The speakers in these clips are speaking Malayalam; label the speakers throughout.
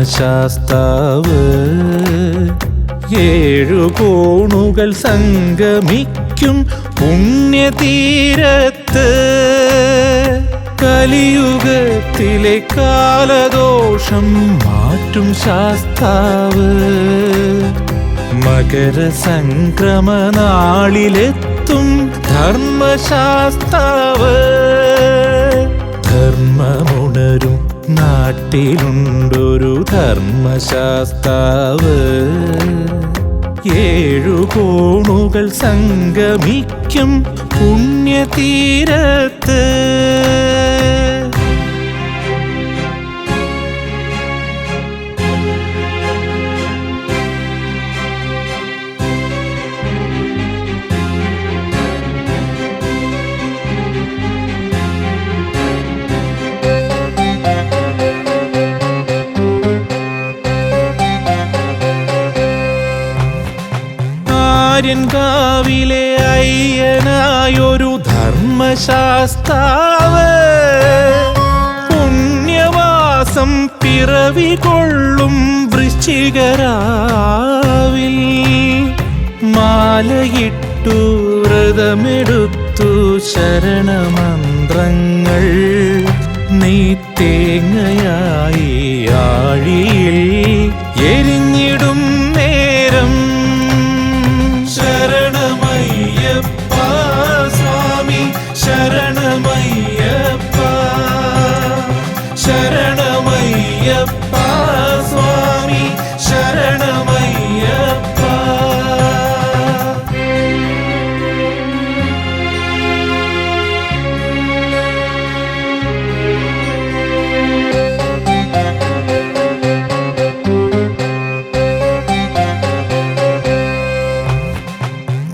Speaker 1: ധർമ്മശാസ്താവ്. 7 കോണുകൾ സംഗമിക്കും പുണ്യതീരത്ത്. കലിയുഗത്തിലെ കാലദോഷം മാറ്റും ശാസ്താവ്. മകരസംക്രമനാളിലെത്തും ധർമ്മശാസ്താവ്. ധർമ്മമുണരും നാട്ടിലുണ്ടൊരു ധർമ്മശാസ്താവ്. 7 കോണുകൾ സംഗമിക്കും പുണ്യതീരത്ത്. ആര്യൻകാവിലെ അയ്യനായൊരു ധർമ്മശാസ്താവ്. പുണ്യവാസം പിറവി കൊള്ളും വൃശ്ചികരാവിൽ. മാലയിട്ടു വ്രതമെടുത്തു ശരണമന്ത്രങ്ങൾ നെയ്ത്തേങ്ങയായി ആഴിയിൽ എരിഞ്ഞിടും നേരം. ശരണമയ്യപ്പ സ്വാമി ശരണമയ്യപ്പ. ശരണമയ്യപ്പ സ്വാമി ശരണമയ്യപ്പ.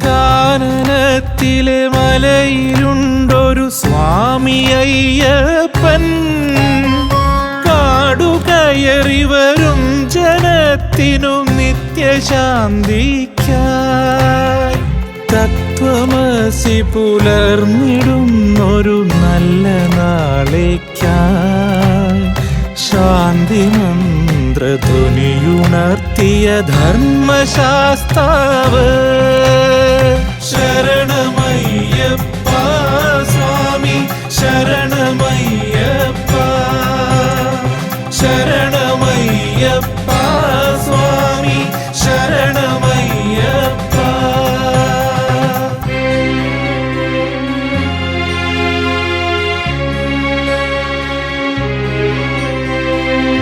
Speaker 1: കാനനത്തിലെ മലയിലുണ്ടൊരു സ്വാമി അയ്യപ്പൻ. കാടുകയറി വരും ജനത്തിനു നിത്യശാന്തിക്കായി. തത്വമസി പുലർന്നിടുന്നൊരു നല്ല നാളേക്കായി. ശാന്തി മന്ത്രധ്വനിയുണർത്തിയ ധർമ്മശാസ്താവ്. ശരണമയ്യപ്പ സ്വാമി ശരണമയ്യപ്പ. ശരണമയ്യപ്പ സ്വാമി ശരണമയ്യപ്പ.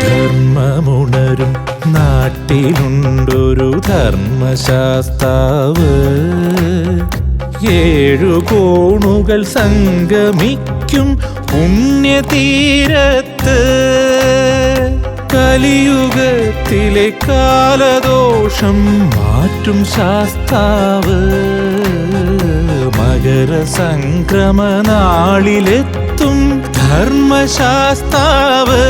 Speaker 1: ധർമ്മമുണരും നാട്ടിലുണ്ടൊരു ധർമ്മശാസ്താവ്. 7 കോണുകൾ സംഗമിക്കും പുണ്യതീരത്ത്. കലിയുഗത്തിലെ കാലദോഷം മാറ്റും ശാസ്താവ്. മകരസംക്രമനാളിലെത്തും ധർമ്മശാസ്താവ്.